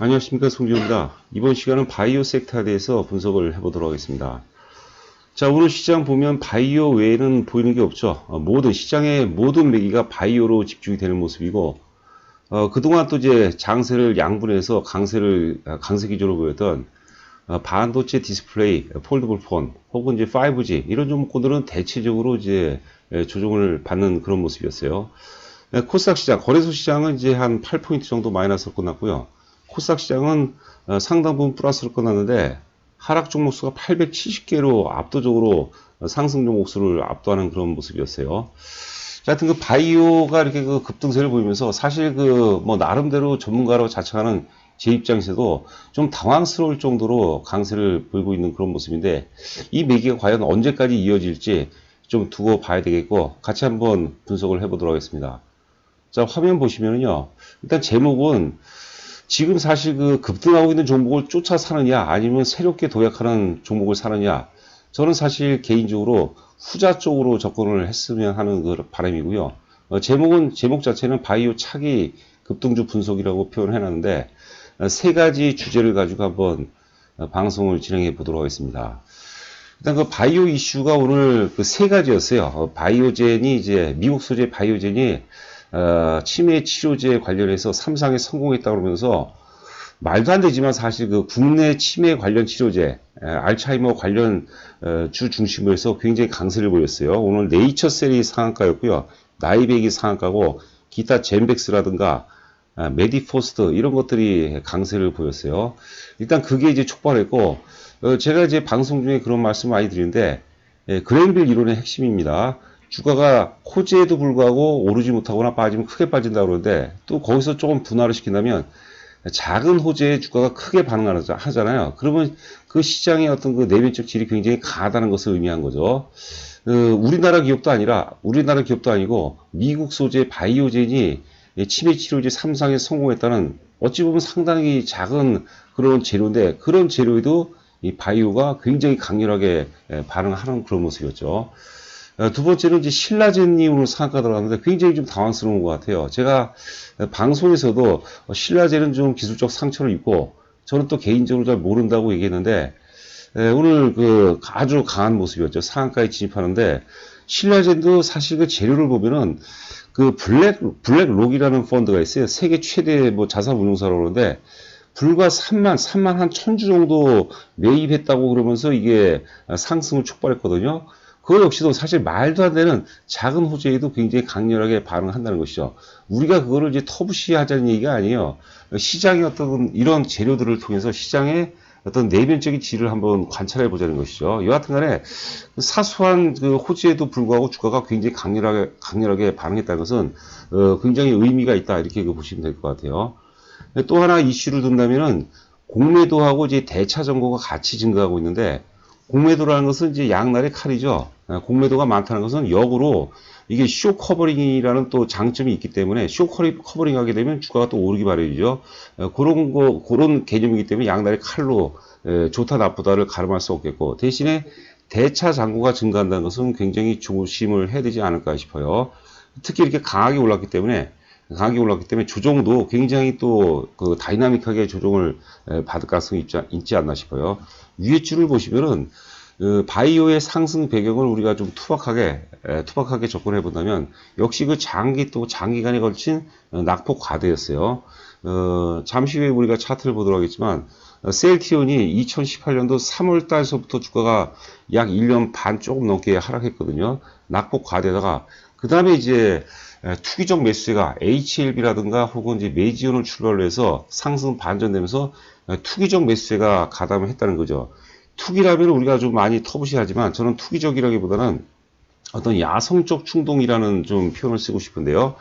안녕하십니까, 송지호입니다. 이번 시간은 바이오 섹터에 대해서 분석을 해보도록 하겠습니다. 자, 오늘 시장 보면 바이오 외에는 보이는 게 없죠. 모든 시장의 모든 매기가 바이오로 집중이 되는 모습이고, 그동안 또 이제 장세를 양분해서 강세 기조로 보였던 반도체 디스플레이, 폴더블 폰, 혹은 이제 5G 이런 종목들은 대체적으로 이제 조정을 받는 그런 모습이었어요. 코스닥 시장, 거래소 시장은 이제 한 8포인트 정도 마이너스로 끝났고요. 코스닥 시장은 상당 부분 플러스로 끝났는데 하락 종목 수가 870개로 압도적으로 상승 종목 수를 압도하는 그런 모습이었어요. 자, 하여튼 그 바이오가 이렇게 그 급등세를 보이면서 사실 그 뭐 나름대로 전문가로 자청하는 제 입장에서도 좀 당황스러울 정도로 강세를 보이고 있는 그런 모습인데 이 매기가 과연 언제까지 이어질지 좀 두고 봐야 되겠고 같이 한번 분석을 해보도록 하겠습니다. 자, 화면 보시면은요. 일단 제목은 지금 사실 그 급등하고 있는 종목을 쫓아 사느냐 아니면 새롭게 도약하는 종목을 사느냐 저는 사실 개인적으로 후자 쪽으로 접근을 했으면 하는 그 바람이고요. 제목 자체는 바이오 차기 급등주 분석이라고 표현을 해놨는데 세 가지 주제를 가지고 한번 방송을 진행해 보도록 하겠습니다. 일단 그 바이오 이슈가 오늘 그 세 가지였어요. 바이오젠이 이제 미국 소재 바이오젠이 치매 치료제 관련해서 3상에 성공했다고 그러면서 말도 안 되지만 사실 그 국내 치매 관련 치료제, 알츠하이머 관련 주 중심으로 해서 굉장히 강세를 보였어요. 오늘 네이처셀이 상한가였고요. 나이백이 상한가고 기타 젠백스라든가 메디포스트 이런 것들이 강세를 보였어요. 일단 그게 이제 촉발했고 제가 이제 방송 중에 그런 말씀 많이 드리는데 그랜빌 이론의 핵심입니다. 주가가 호재에도 불구하고 오르지 못하거나 빠지면 크게 빠진다고 그러는데 또 거기서 조금 분할을 시킨다면 작은 호재에 주가가 크게 반응하잖아요. 그러면 그 시장의 어떤 그 내면적 질이 굉장히 강하다는 것을 의미한 거죠. 우리나라 기업도 아니고 미국 소재 바이오젠이 치매 치료제 3상에 성공했다는 어찌 보면 상당히 작은 그런 재료인데 그런 재료에도 이 바이오가 굉장히 강렬하게 반응하는 그런 모습이었죠. 두 번째는 이제 신라젠이 오늘 상한가 들어갔는데 굉장히 좀 당황스러운 것 같아요. 제가 방송에서도 신라젠은 좀 기술적 상처를 입고 저는 또 개인적으로 잘 모른다고 얘기했는데 오늘 그 아주 강한 모습이었죠. 상한가에 진입하는데 신라젠도 사실 그 재료를 보면은 그 블랙록이라는 펀드가 있어요. 세계 최대 뭐 자산운용사라고 그러는데 불과 3만 한 1000주 정도 매입했다고 그러면서 이게 상승을 촉발했거든요. 그거 역시도 사실 말도 안 되는 작은 호재에도 굉장히 강렬하게 반응한다는 것이죠. 우리가 그거를 이제 터부시하자는 얘기가 아니에요. 시장의 어떤 이런 재료들을 통해서 시장의 어떤 내면적인 질을 한번 관찰해 보자는 것이죠. 여하튼 간에 사소한 그 호재에도 불구하고 주가가 굉장히 강렬하게 반응했다는 것은 굉장히 의미가 있다. 이렇게 보시면 될 것 같아요. 또 하나 이슈를 둔다면은 공매도하고 이제 대차 정고가 같이 증가하고 있는데 공매도라는 것은 이제 양날의 칼이죠. 공매도가 많다는 것은 역으로 이게 쇼 커버링이라는 또 장점이 있기 때문에 쇼 커버링 하게 되면 주가가 또 오르기 마련이죠. 그런 개념이기 때문에 양날의 칼로 좋다 나쁘다를 가름할 수 없겠고 대신에 대차 잔고가 증가한다는 것은 굉장히 조심을 해야 되지 않을까 싶어요. 특히 이렇게 강하게 올랐기 때문에 조정도 굉장히 또 그 다이나믹하게 조정을 받을 가능성이 있지 않나 싶어요. 위에 줄을 보시면은 바이오의 상승 배경을 우리가 좀 투박하게 접근해 본다면 역시 그 장기간에 걸친 낙폭 과대였어요. 잠시 후에 우리가 차트를 보도록 하겠지만 셀티온이 2018년도 3월 달서부터 주가가 약 1년 반 조금 넘게 하락했거든요. 낙폭 과대다가 그 다음에 이제 투기적 매수세가 HLB라든가 혹은 이제 메지온을 출발로 해서 상승 반전되면서 투기적 매수세가 가담을 했다는 거죠. 투기라면 우리가 좀 많이 터부시하지만 저는 투기적이라기보다는 어떤 야성적 충동이라는 좀 표현을 쓰고 싶은데요.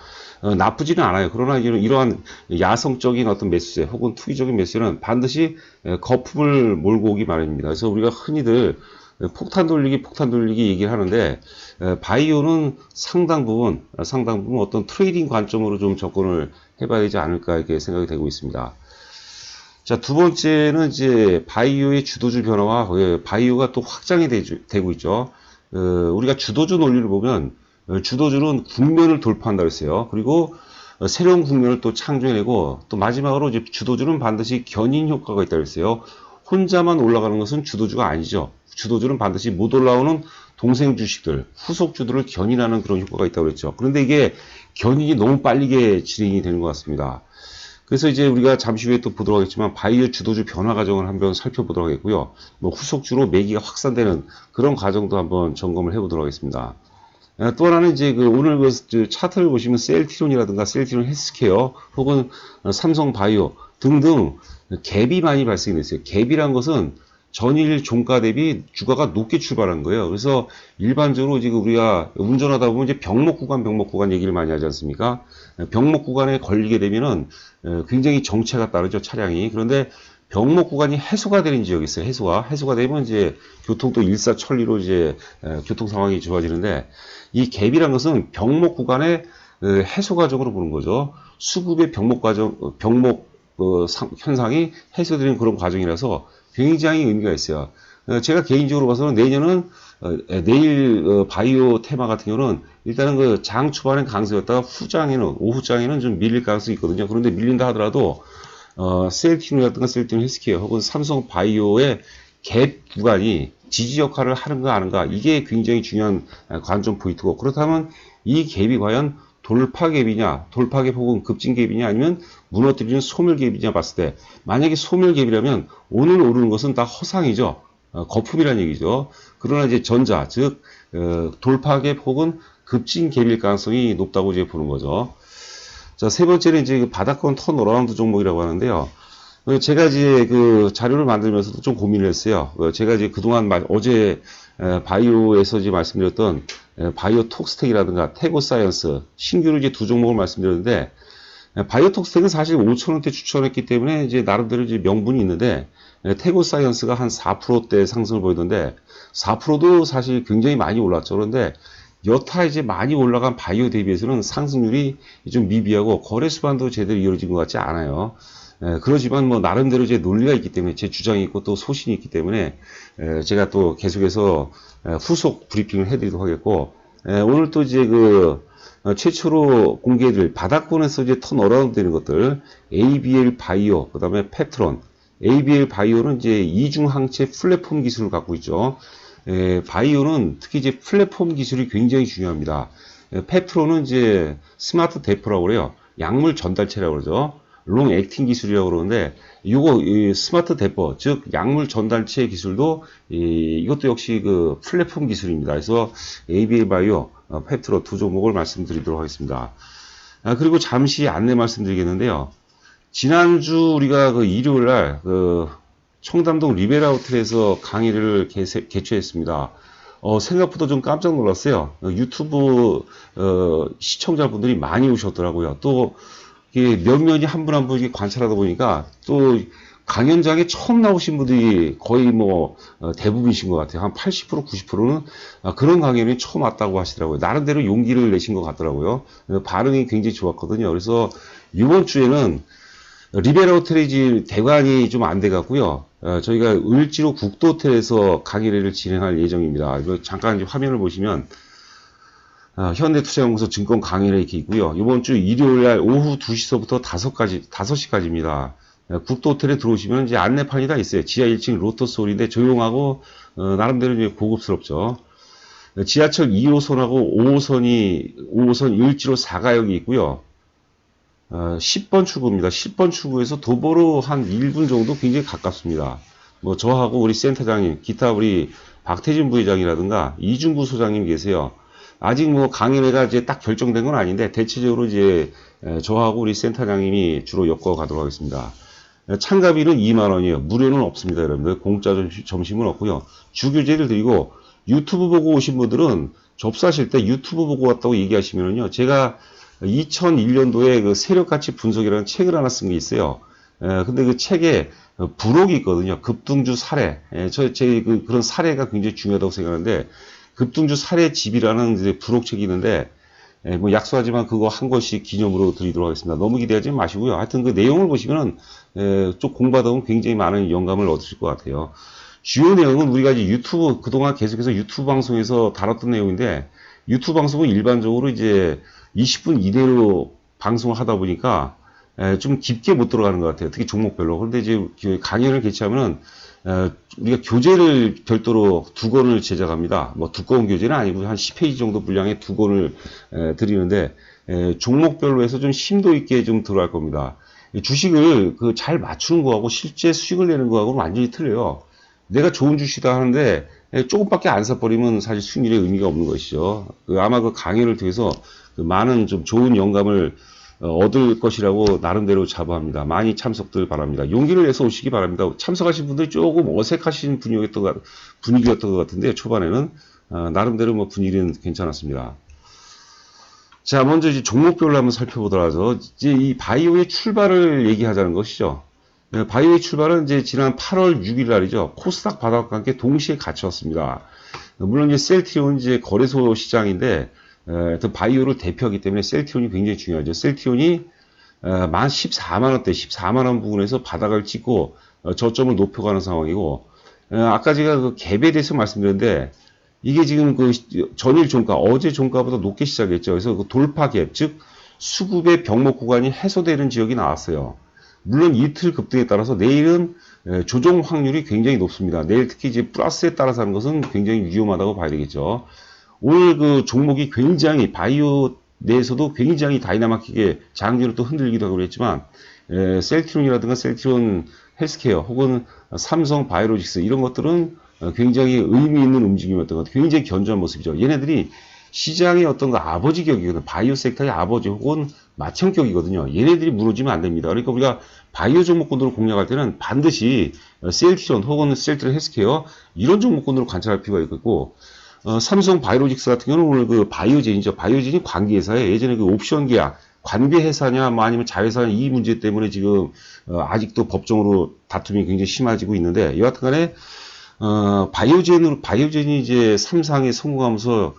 나쁘지는 않아요. 그러나 이러한 야성적인 어떤 매수세 혹은 투기적인 매수세는 반드시 거품을 몰고 오기 마련입니다. 그래서 우리가 흔히들 폭탄 돌리기 얘기를 하는데 바이오는 상당 부분 어떤 트레이딩 관점으로 좀 접근을 해봐야 되지 않을까 이렇게 생각이 되고 있습니다. 자, 두 번째는 이제 바이오의 주도주 변화와 바이오가 또 확장이 되고 있죠. 우리가 주도주 논리를 보면 주도주는 국면을 돌파한다고 했어요. 그리고 새로운 국면을 또 창조해내고 또 마지막으로 이제 주도주는 반드시 견인 효과가 있다고 했어요. 혼자만 올라가는 것은 주도주가 아니죠. 주도주는 반드시 못 올라오는 동생 주식들, 후속주들을 견인하는 그런 효과가 있다고 그랬죠. 그런데 이게 견인이 너무 빠르게 진행이 되는 것 같습니다. 그래서 이제 우리가 잠시 후에 또 보도록 하겠지만 바이오 주도주 변화 과정을 한번 살펴보도록 하겠고요. 뭐 후속주로 매기가 확산되는 그런 과정도 한번 점검을 해보도록 하겠습니다. 또 하나는 이제 그 오늘 그 차트를 보시면 셀트리온이라든가 셀트리온 헬스케어 혹은 삼성 바이오 등등 갭이 많이 발생이 됐어요. 갭이란 것은 전일 종가 대비 주가가 높게 출발한 거예요. 그래서 일반적으로 지금 우리가 운전하다 보면 이제 병목 구간 얘기를 많이 하지 않습니까? 병목 구간에 걸리게 되면은 굉장히 정체가 따르죠, 차량이. 그런데 병목 구간이 해소가 되는 지역이 있어요. 해소가 되면 이제 교통도 일사천리로 이제 교통 상황이 좋아지는데 이 갭이란 것은 병목 구간의 해소 과정으로 보는 거죠. 수급의 병목 현상이 해소되는 그런 과정이라서 굉장히 의미가 있어요. 제가 개인적으로 봐서는 내년은 내일 바이오 테마 같은 경우는 일단은 그 장 초반엔 강세였다가 오후장에는 좀 밀릴 가능성이 있거든요. 그런데 밀린다 하더라도 셀트리온이라든가 셀트리온 헬스케어 혹은 삼성 바이오의 갭 구간이 지지 역할을 하는가 아닌가 이게 굉장히 중요한 관전 포인트고 그렇다면 이 갭이 과연 돌파 갭 혹은 급진 갭이냐 아니면 무너뜨리는 소멸 갭이냐 봤을 때 만약에 소멸 갭이라면 오늘 오르는 것은 다 허상이죠. 거품이라는 얘기죠. 그러나 이제 전자 즉 돌파 갭 혹은 급진 갭일 가능성이 높다고 이제 보는 거죠. 자, 세 번째는 이제 그 바닥권 턴어라운드 종목이라고 하는데요. 제가 이제 그 자료를 만들면서도 좀 고민을 했어요. 제가 이제 그동안 어제 바이오에서 이제 말씀드렸던 바이오 톡스텍이라든가 태고사이언스 신규로 이제 두 종목을 말씀드렸는데 바이오 톡스텍은 사실 5,000원대 추천했기 때문에 이제 나름대로 이제 명분이 있는데 태고사이언스가 한 4%대 상승을 보이던데 4%도 사실 굉장히 많이 올랐죠. 그런데 여타 이제 많이 올라간 바이오 대비해서는 상승률이 좀 미비하고 거래 수반도 제대로 이루어진 것 같지 않아요. 그러지만 뭐 나름대로 이제 논리가 있기 때문에 제 주장이 있고 또 소신이 있기 때문에 제가 또 계속해서 후속 브리핑을 해드리도록 하겠고 오늘 또 이제 그 최초로 공개해드릴 바닥권에서 이제 턴어라운드 되는 것들 ABL 바이오 그다음에 펩트론 ABL 바이오는 이제 이중항체 플랫폼 기술을 갖고 있죠. 바이오는 특히 이제 플랫폼 기술이 굉장히 중요합니다. 펩트론은 이제 스마트 대포라고 그래요. 약물 전달체라고 그러죠. 롱 액팅 기술이라고 그러는데 이거 스마트 대포 즉 약물 전달체 기술도 이것도 역시 그 플랫폼 기술입니다. 그래서 ABL 바이오, 펩트론 두 종목을 말씀드리도록 하겠습니다. 그리고 잠시 안내 말씀드리겠는데요. 지난주 우리가 그 일요일 날 그 청담동 리베라 호텔에서 강의를 개최했습니다. 생각보다 좀 깜짝 놀랐어요. 유튜브 시청자분들이 많이 오셨더라고요. 또 몇 년이 한 분 한 분 관찰하다 보니까 또 강연장에 처음 나오신 분들이 거의 뭐 대부분이신 것 같아요. 한 80%, 90%는 그런 강연이 처음 왔다고 하시더라고요. 나름대로 용기를 내신 것 같더라고요. 반응이 굉장히 좋았거든요. 그래서 이번 주에는 리베라 호텔이 대관이 좀 안 돼갖고요. 저희가 을지로 국도호텔에서 강의를 진행할 예정입니다. 이거 잠깐 화면을 보시면 현대투자연구소 증권 강의를 이렇게 있고요. 이번 주 일요일날 오후 2시서부터 5시까지입니다. 국도호텔에 들어오시면 이제 안내판이 다 있어요. 지하 1층 로터스홀인데 조용하고 나름대로 이제 고급스럽죠. 지하철 2호선하고 5호선 을지로 4가역이 있고요. 10번 출구입니다. 10번 출구에서 도보로 한 1분 정도 굉장히 가깝습니다. 뭐 저하고 우리 센터장님, 기타 우리 박태진 부회장이라든가 이중구 소장님 계세요. 아직 뭐 강연회가 이제 딱 결정된 건 아닌데 대체적으로 이제 저하고 우리 센터장님이 주로 엮어 가도록 하겠습니다. 참가비는 2만 원이에요. 무료는 없습니다, 여러분들. 공짜 점심은 없고요. 주교제를 드리고 유튜브 보고 오신 분들은 접수하실 때 유튜브 보고 왔다고 얘기하시면은요. 제가 2001년도에 그 세력가치 분석이라는 책을 하나 쓴 게 있어요. 근데 그 책에 부록이 있거든요. 급등주 사례. 그런 사례가 굉장히 중요하다고 생각하는데 급등주 사례 집이라는 이제 부록책이 있는데 뭐 약속하지만 그거 한 권씩 기념으로 드리도록 하겠습니다. 너무 기대하지 마시고요. 하여튼 그 내용을 보시면은 좀 공부하다 보면 굉장히 많은 영감을 얻으실 것 같아요. 주요 내용은 우리가 이제 유튜브 그동안 계속해서 유튜브 방송에서 다뤘던 내용인데 유튜브 방송은 일반적으로 이제 20분 이내로 방송을 하다 보니까 좀 깊게 못 들어가는 것 같아요. 특히 종목별로. 그런데 이제 강연을 개최하면은 우리가 교재를 별도로 2권을 제작합니다. 뭐 두꺼운 교재는 아니고 한 10페이지 정도 분량의 2권을 드리는데 종목별로 해서 좀 심도 있게 좀 들어갈 겁니다. 주식을 그 잘 맞추는 거하고 실제 수익을 내는 거하고는 완전히 틀려요. 내가 좋은 주식이다 하는데 조금밖에 안 사버리면 사실 수익률에 의미가 없는 것이죠. 아마 그 강연을 통해서 많은 좀 좋은 영감을 얻을 것이라고 나름대로 자부합니다. 많이 참석들 바랍니다. 용기를 내서 오시기 바랍니다. 참석하신 분들이 조금 어색하신 분위기였던 것 같은데 초반에는 나름대로 뭐 분위기는 괜찮았습니다. 자, 먼저 이제 종목별로 한번 살펴보도록 하죠. 이제 이 바이오의 출발을 얘기하자는 것이죠. 바이오의 출발은 이제 지난 8월 6일 날이죠. 코스닥 바닥과 함께 동시에 같이 왔습니다. 물론 이제 셀트리온 이제 거래소 시장인데 바이오를 대표하기 때문에 셀트리온이 굉장히 중요하죠. 셀트리온이 만 14만원대, 14만원 부근에서 바닥을 찍고 저점을 높여가는 상황이고, 아까 제가 그 갭에 대해서 말씀드렸는데, 이게 지금 그 전일 종가, 어제 종가보다 높게 시작했죠. 그래서 그 돌파 갭, 즉 수급의 병목 구간이 해소되는 지역이 나왔어요. 물론 이틀 급등에 따라서 내일은 조정 확률이 굉장히 높습니다. 내일 특히 이제 플러스에 따라서 하는 것은 굉장히 위험하다고 봐야 되겠죠. 오늘 그 종목이 굉장히 바이오 내에서도 굉장히 다이나믹하게 장기로 또 흔들기도 하고 그랬지만 셀트리온이라든가 셀트리온 헬스케어 혹은 삼성 바이오로직스 이런 것들은 굉장히 의미 있는 움직임이었던 것 같아요. 굉장히 견조한 모습이죠. 얘네들이 시장의 어떤 그 아버지 격이거든요. 바이오 섹터의 아버지 혹은 맏형격이거든요. 얘네들이 무너지면 안 됩니다. 그러니까 우리가 바이오 종목군들을 공략할 때는 반드시 셀트리온 혹은 셀트리온 헬스케어 이런 종목군들을 관찰할 필요가 있고, 삼성 바이오로직스 같은 경우는 오늘 그 바이오젠이죠. 바이오젠이 관계회사에 예전에 그 옵션 계약, 관계회사냐, 뭐 아니면 자회사냐 이 문제 때문에 지금 아직도 법정으로 다툼이 굉장히 심해지고 있는데, 여하튼 간에 바이오젠이 이제 삼상에 성공하면서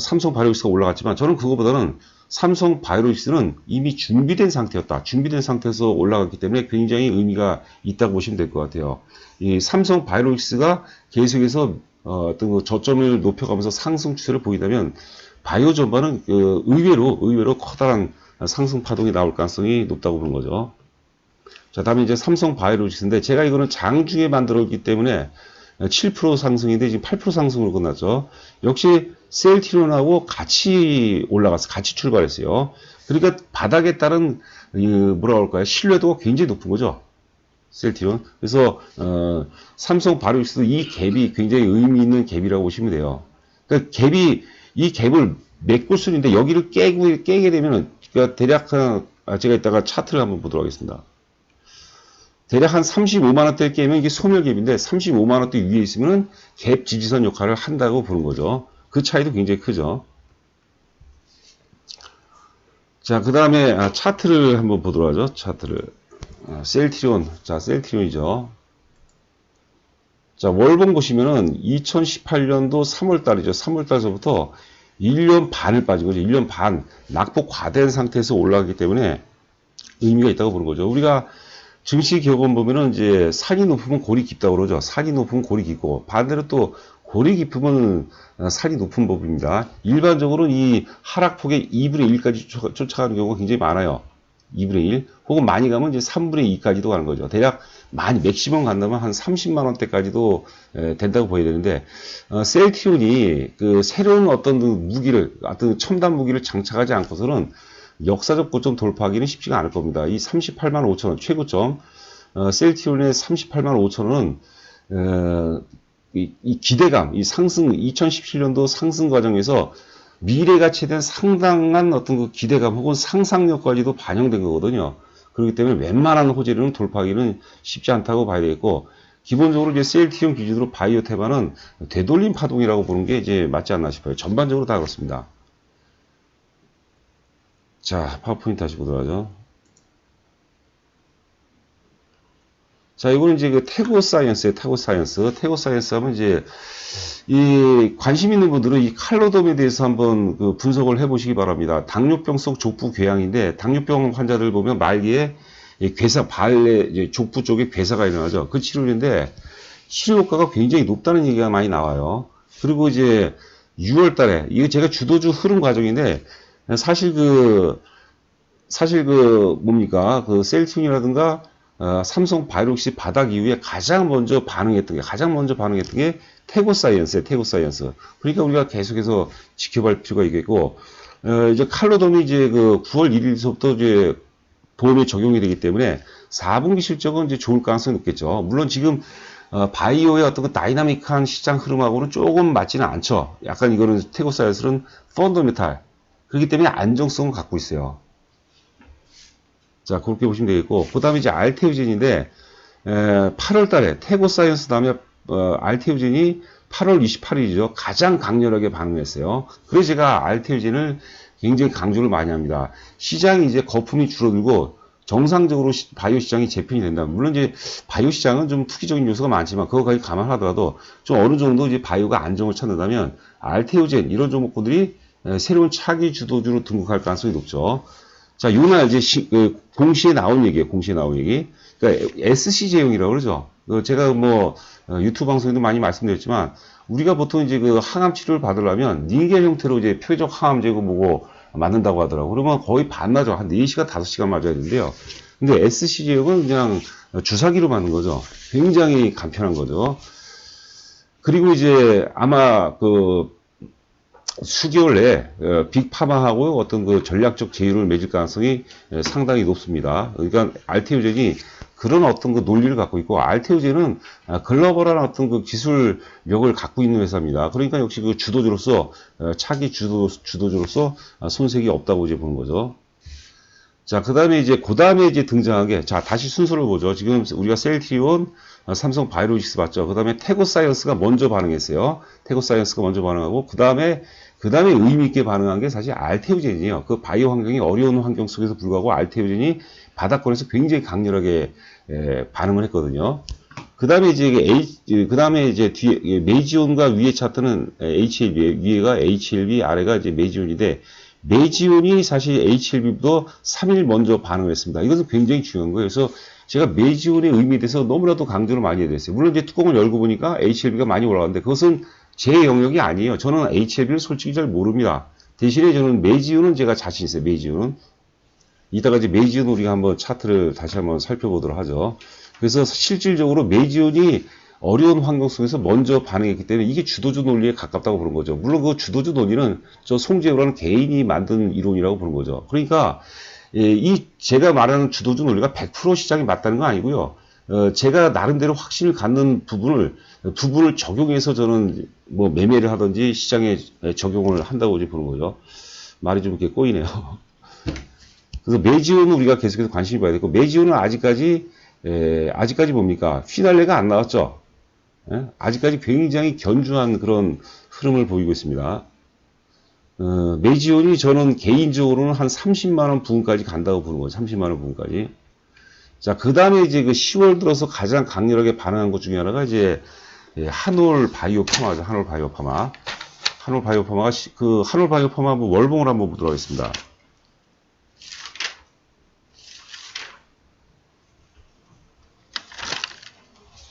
삼성 바이오로직스가 올라갔지만 저는 그거보다는 삼성 바이오로직스는 이미 준비된 상태였다. 준비된 상태에서 올라갔기 때문에 굉장히 의미가 있다고 보시면 될 것 같아요. 이 삼성 바이오로직스가 계속해서 어떤 그 저점을 높여가면서 상승 추세를 보이다면 바이오 전반은 의외로 커다란 상승 파동이 나올 가능성이 높다고 보는 거죠. 자, 다음에 이제 삼성 바이오로직스인데 제가 이거는 장중에 만들었기 때문에 7% 상승인데 지금 8% 상승으로 끝났죠. 역시 셀트리온하고 같이 올라갔어, 같이 출발했어요. 그러니까 바닥에 따른 뭐라 그럴까요? 신뢰도가 굉장히 높은 거죠. 셀트리온. 그래서 삼성 바이오로직스도 이 갭이 굉장히 의미 있는 갭이라고 보시면 돼요. 그러니까 이 갭을 메꿀 수 있는데 여기를 깨게 되면은 그러니까 대략 제가 이따가 차트를 한번 보도록 하겠습니다. 대략 한 35만원대 깨면 이게 소멸갭인데 35만원대 위에 있으면 갭 지지선 역할을 한다고 보는 거죠. 그 차이도 굉장히 크죠. 자, 그 다음에 차트를 한번 보도록 하죠. 차트를. 셀트리온. 자, 셀트리온이죠. 자, 월봉 보시면은 2018년도 3월달이죠. 3월달서부터 1년 반을 빠진 거죠. 1년 반. 낙폭 과대한 상태에서 올라가기 때문에 의미가 있다고 보는 거죠. 우리가 증시 기업원 보면은 이제 산이 높으면 골이 깊다고 그러죠. 산이 높으면 골이 깊고 반대로 또 골이 깊으면 산이 높은 법입니다. 일반적으로 이 하락폭의 2분의 1까지 쫓아가는 경우가 굉장히 많아요. 2분의 1 혹은 많이 가면 이제 3분의 2까지도 가는 거죠. 대략 많이 맥시멈 간다면 한 30만 원대까지도 된다고 보여야 되는데 셀트리온이 그 새로운 어떤 무기를 어떤 첨단 무기를 장착하지 않고서는 역사적 고점 돌파하기는 쉽지가 않을 겁니다. 이 38만 5천 원 최고점 셀트리온의 38만 5천 원은 이 기대감, 이 상승 2017년도 상승 과정에서 미래 가치에 대한 상당한 어떤 그 기대감 혹은 상상력까지도 반영된 거거든요. 그렇기 때문에 웬만한 호재로는 돌파하기는 쉽지 않다고 봐야 되겠고, 기본적으로 이제 셀트리온 기준으로 바이오 테마는 되돌림 파동이라고 보는 게 이제 맞지 않나 싶어요. 전반적으로 다 그렇습니다. 자, 파워포인트 다시 보도록 하죠. 자, 이거는 이제 그 태고 사이언스예요. 태고 사이언스. 태고 사이언스 하면 이제 이 관심 있는 분들은 이 칼로돔에 대해서 한번 그 분석을 해보시기 바랍니다. 당뇨병 속 족부 궤양인데 당뇨병 환자들 보면 말기에 괴사 발에 족부 쪽에 괴사가 일어나죠. 그 치료인데 치료 효과가 굉장히 높다는 얘기가 많이 나와요. 그리고 이제 6월 달에 이거 제가 주도주 흐름 과정인데 사실 그 사실 그 뭡니까 그 셀트리온이라든가 삼성 바이오로직스 바닥 이후에 가장 먼저 반응했던 게 태고사이언스예요. 태고사이언스. 그러니까 우리가 계속해서 지켜볼 필요가 있겠고 이제 칼로덤이 이제 그 9월 1일서부터 이제 보험에 적용이 되기 때문에 4분기 실적은 이제 좋을 가능성이 높겠죠. 물론 지금 바이오의 어떤 그 다이나믹한 시장 흐름하고는 조금 맞지는 않죠. 약간 이거는 태고사이언스는 펀더메탈. 그렇기 때문에 안정성을 갖고 있어요. 자, 그렇게 보시면 되겠고, 그 다음에 이제 알테오젠인데, 8월 달에, 태고사이언스 다음에, 알테오젠이 8월 28일이죠. 가장 강렬하게 반응했어요. 그래서 제가 알테오젠을 굉장히 강조를 많이 합니다. 시장이 이제 거품이 줄어들고, 정상적으로 바이오 시장이 재편이 된다. 물론 이제 바이오 시장은 좀 투기적인 요소가 많지만, 그거까지 감안하더라도, 좀 어느 정도 이제 바이오가 안정을 찾는다면, 알테오젠, 이런 종목들이 새로운 차기 주도주로 등극할 가능성이 높죠. 자, 요날 이제 공시에 나온 얘기예요. 공시에 나온 얘기. 그러니까 SC제형이라고 그러죠. 제가 뭐 유튜브 방송에도 많이 말씀드렸지만 우리가 보통 이제 그 항암 치료를 받으려면 닌겔 형태로 이제 표적 항암제고 뭐고 맞는다고 하더라고. 그러면 거의 반나죠. 한 4시간, 5시간 맞아야 되는데요. 근데 SC제형은 그냥 주사기로 맞는 거죠. 굉장히 간편한 거죠. 그리고 이제 아마 그 수개월 내에 빅파마하고 어떤 그 전략적 제휴를 맺을 가능성이 상당히 높습니다. 그러니까 알테오젠이 그런 어떤 그 논리를 갖고 있고, 알테오젠은 글로벌한 어떤 그 기술력을 갖고 있는 회사입니다. 그러니까 역시 그 주도주로서 차기 주도주로서 손색이 없다고 이제 보는 거죠. 자, 그 다음에 이제 등장한 게, 자, 다시 순서를 보죠. 지금 우리가 셀트리온, 삼성 바이오로직스 봤죠. 그 다음에 태고사이언스가 먼저 반응했어요. 태고사이언스가 먼저 반응하고, 그 다음에 의미있게 반응한 게 사실 알테오젠이에요. 그 바이오 환경이 어려운 환경 속에서 불구하고 알테오젠이 바닥권에서 굉장히 강렬하게 반응을 했거든요. 그 다음에 이제 뒤에, 메지온과 위에 차트는 HLB, 위에가 HLB, 아래가 이제 메지온인데, 메지온이 사실 HLB보다 3일 먼저 반응을 했습니다. 이것은 굉장히 중요한 거예요. 그래서 제가 메지온의 의미에 대해서 너무나도 강조를 많이 해드렸어요. 물론 이제 뚜껑을 열고 보니까 HLB가 많이 올라왔는데 그것은 제 영역이 아니에요. 저는 HLB를 솔직히 잘 모릅니다. 대신에 저는 메지온은 제가 자신 있어요. 메지온은. 이따가 이제 메지온 우리가 한번 차트를 다시 한번 살펴보도록 하죠. 그래서 실질적으로 메지온이 어려운 환경 속에서 먼저 반응했기 때문에 이게 주도주 논리에 가깝다고 보는 거죠. 물론 그 주도주 논리는 저 송재호라는 개인이 만든 이론이라고 보는 거죠. 그러니까 이 제가 말하는 주도주 논리가 100% 시장이 맞다는 건 아니고요. 제가 나름대로 확신을 갖는 부분을 적용해서 저는 뭐 매매를 하든지 시장에 적용을 한다고 이제 보는 거죠. 말이 좀 이렇게 꼬이네요. 그래서 메지온은 우리가 계속해서 관심이 봐야 되고, 메지온은 아직까지 뭡니까? 휘날레가 안 나왔죠. 아직까지 굉장히 견주한 그런 흐름을 보이고 있습니다. 메지온이 저는 개인적으로는 한 30만원 부근까지 간다고 보는 거죠. 30만원 부근까지. 자, 그 다음에 이제 그 10월 들어서 가장 강렬하게 반응한 것 중에 하나가 이제 한올 바이오 파마죠. 한올 바이오 파마. 한올 바이오 파마가 한올 바이오 파마 한번 월봉을 한번 보도록 하겠습니다.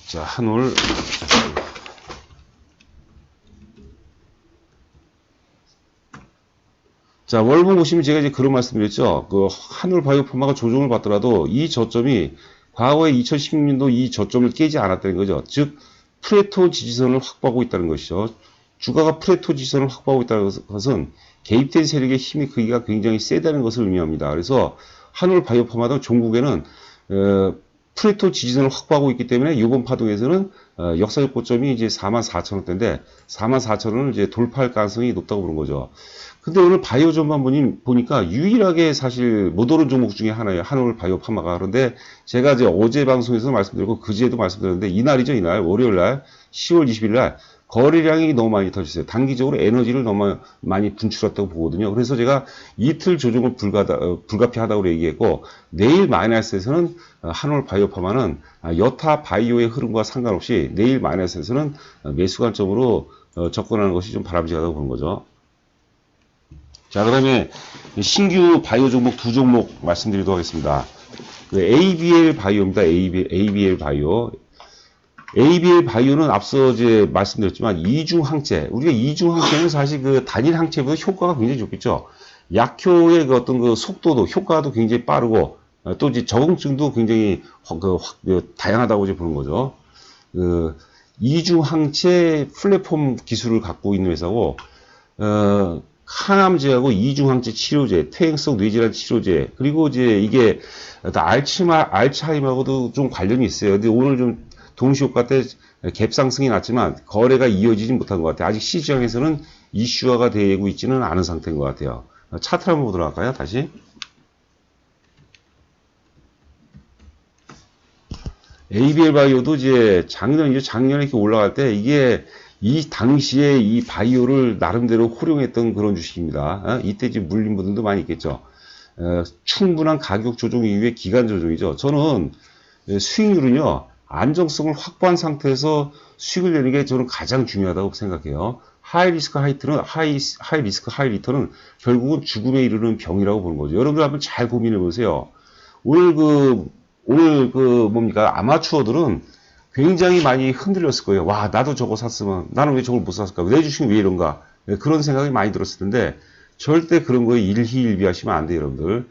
자, 한올. 자, 월봉 보시면 제가 이제 그런 말씀 드렸죠. 그 한올 바이오 파마가 조정을 받더라도 이 저점이 과거에 2016년도 이 저점을 깨지 않았다는 거죠. 즉, 프레토 지지선을 확보하고 있다는 것이죠. 주가가 프레토 지지선을 확보하고 있다는 것은 개입된 세력의 힘이 크기가 굉장히 세다는 것을 의미합니다. 그래서 한올 바이오 파마도 종국에는 프레토 지지선을 확보하고 있기 때문에 이번 파동에서는 역사적 고점이 이제 44,000원대인데 44,000원을 이제 돌파할 가능성이 높다고 보는 거죠. 근데 오늘 바이오 전반 보니까 유일하게 사실 못 오른 종목 중에 하나예요. 한올 바이오 파마가. 그런데 제가 이제 어제 방송에서 말씀드렸고 그제도 말씀드렸는데 이날이죠. 이날 월요일 날 10월 20일 날 거래량이 너무 많이 터졌어요. 단기적으로 에너지를 너무 많이 분출했다고 보거든요. 그래서 제가 이틀 조정을 불가피하다고 얘기했고, 내일 마이너스에서는 한올 바이오 파마는 여타 바이오의 흐름과 상관없이 내일 마이너스에서는 매수 관점으로 접근하는 것이 좀 바람직하다고 보는 거죠. 자, 그 다음에 신규 바이오 종목 두 종목 말씀드리도록 하겠습니다. ABL 바이오입니다. ABL 바이오. ABL 바이오는 앞서 이제 말씀드렸지만 이중 항체. 우리가 이중 항체는 사실 그 단일 항체보다 효과가 굉장히 좋겠죠. 약효의 그 어떤 그 속도도, 효과도 굉장히 빠르고, 또 이제 적응증도 굉장히 다양하다고 이제 보는 거죠. 이중항체 플랫폼 기술을 갖고 있는 회사고, 항암제하고 이중항체 치료제, 퇴행성 뇌질환 치료제, 그리고 이제 이게 알츠하이머하고도 좀 관련이 있어요. 근데 오늘 좀 동시효과 때 갭 상승이 났지만 거래가 이어지지 못한 것 같아요. 아직 시장에서는 이슈화가 되고 있지는 않은 상태인 것 같아요. 차트를 한번 보도록 할까요? 다시. ABL 바이오도 이제 작년에 이렇게 올라갈 때 이게 이 당시에 이 바이오를 나름대로 활용했던 그런 주식입니다. 이때 지금 물린 분들도 많이 있겠죠. 충분한 가격 조정 이후에 기간 조정이죠. 저는 수익률은요, 안정성을 확보한 상태에서 수익을 내는 게 저는 가장 중요하다고 생각해요. 하이 리스크 하이 리턴은 결국은 죽음에 이르는 병이라고 보는 거죠. 여러분들 한번 잘 고민해 보세요. 오늘 아마추어들은 굉장히 많이 흔들렸을 거예요. 와, 나도 저거 샀으면 나는 왜 저걸 못 샀을까? 내 주식은 왜 이런가? 그런 생각이 많이 들었을 텐데 절대 그런 거에 일희일비하시면 안 돼요, 여러분들.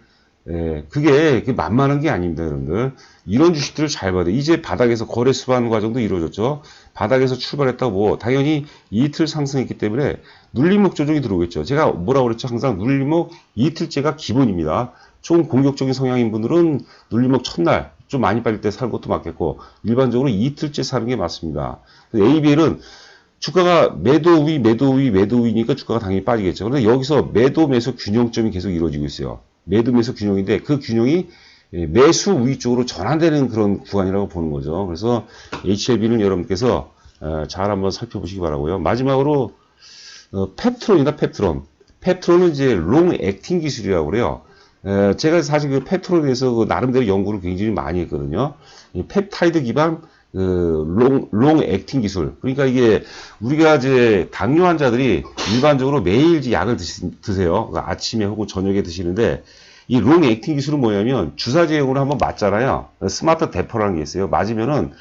그게 만만한 게 아닙니다, 여러분들. 이런 주식들을 잘 봐야 돼요. 이제 바닥에서 거래 수반 과정도 이루어졌죠. 바닥에서 출발했다고 당연히 이틀 상승했기 때문에 눌림목 조정이 들어오겠죠. 제가 뭐라고 그랬죠? 항상 눌림목 이틀째가 기본입니다. 좀 공격적인 성향인 분들은 눌림목 첫날 좀 많이 빠질 때 사는 것도 맞겠고 일반적으로 이틀째 사는 게 맞습니다. ABL은 주가가 매도 위니까 주가가 당연히 빠지겠죠. 그런데 여기서 매도 매수 균형점이 계속 이루어지고 있어요. 매도 매수 균형인데 그 균형이 매수 우위 쪽으로 전환되는 그런 구간이라고 보는 거죠. 그래서 HLB는 여러분께서 잘 한번 살펴보시기 바라고요. 마지막으로 펩트론이다. 펩트론은 이제 롱 액팅 기술이라고 그래요. 제가 사실 그 펩트론에 대해서 그 나름대로 연구를 굉장히 많이 했거든요. 이 펩타이드 기반 롱 액팅 기술. 그러니까 이게 우리가 이제 당뇨 환자들이 일반적으로 매일 이제 약을 드세요. 그러니까 아침에 혹은 저녁에 드시는데 이 롱 액팅 기술은 뭐냐면 주사 제형으로 한번 맞잖아요. 스마트 데퍼라는 게 있어요. 맞으면은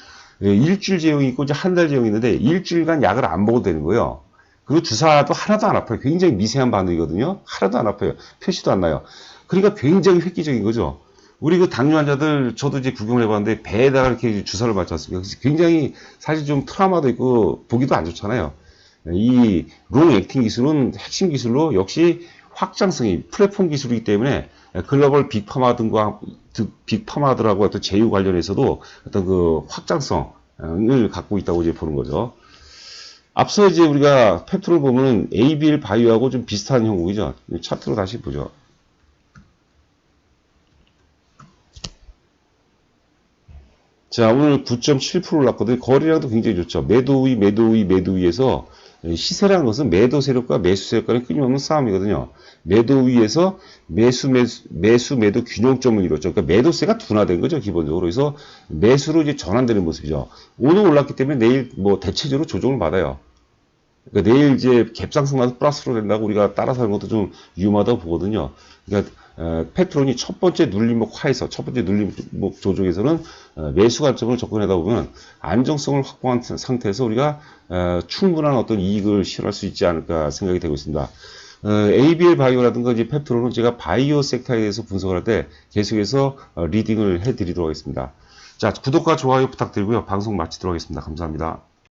일주일 제형이 있고 이제 한 달 제형이 있는데 일주일간 약을 안 먹어도 되는 거예요. 그리고 주사도 하나도 안 아파요. 굉장히 미세한 반응이거든요. 하나도 안 아파요. 표시도 안 나요. 그러니까 굉장히 획기적인 거죠. 우리 그 당뇨 환자들 저도 이제 구경을 해봤는데 배에다가 이렇게 주사를 맞지 않습니까? 굉장히 사실 좀 트라우마도 있고 보기도 안 좋잖아요. 이 롱 액팅 기술은 핵심 기술로 역시 확장성이 플랫폼 기술이기 때문에 글로벌 빅파마들하고 어떤 제휴 관련해서도 어떤 그 확장성을 갖고 있다고 이제 보는 거죠. 앞서 이제 우리가 펩트를 보면 ABL 바이오하고 좀 비슷한 형국이죠. 차트로 다시 보죠. 자, 오늘 9.7% 올랐거든요. 거래량도 굉장히 좋죠. 매도 위에서 시세라는 것은 매도 세력과 매수 세력 간의 끊임없는 싸움이거든요. 매도 위에서 매도 균형점을 이뤘죠. 그러니까 매도세가 둔화된 거죠, 기본적으로. 그래서 매수로 이제 전환되는 모습이죠. 오늘 올랐기 때문에 내일 뭐 대체적으로 조정을 받아요. 그러니까 내일 이제 갭상승마다 플러스로 된다고 우리가 따라서 하는 것도 좀 위험하다고 보거든요. 그러니까 펩트론이 첫 번째 눌림목 하에서 첫 번째 눌림목 조정에서는 매수 관점을 접근하다 보면 안정성을 확보한 상태에서 우리가 충분한 어떤 이익을 실현할 수 있지 않을까 생각이 되고 있습니다. ABL 바이오라든가 이제 펩트론은 제가 바이오 섹터에 대해서 분석을 할 때 계속해서 리딩을 해드리도록 하겠습니다. 자, 구독과 좋아요 부탁드리고요. 방송 마치도록 하겠습니다. 감사합니다.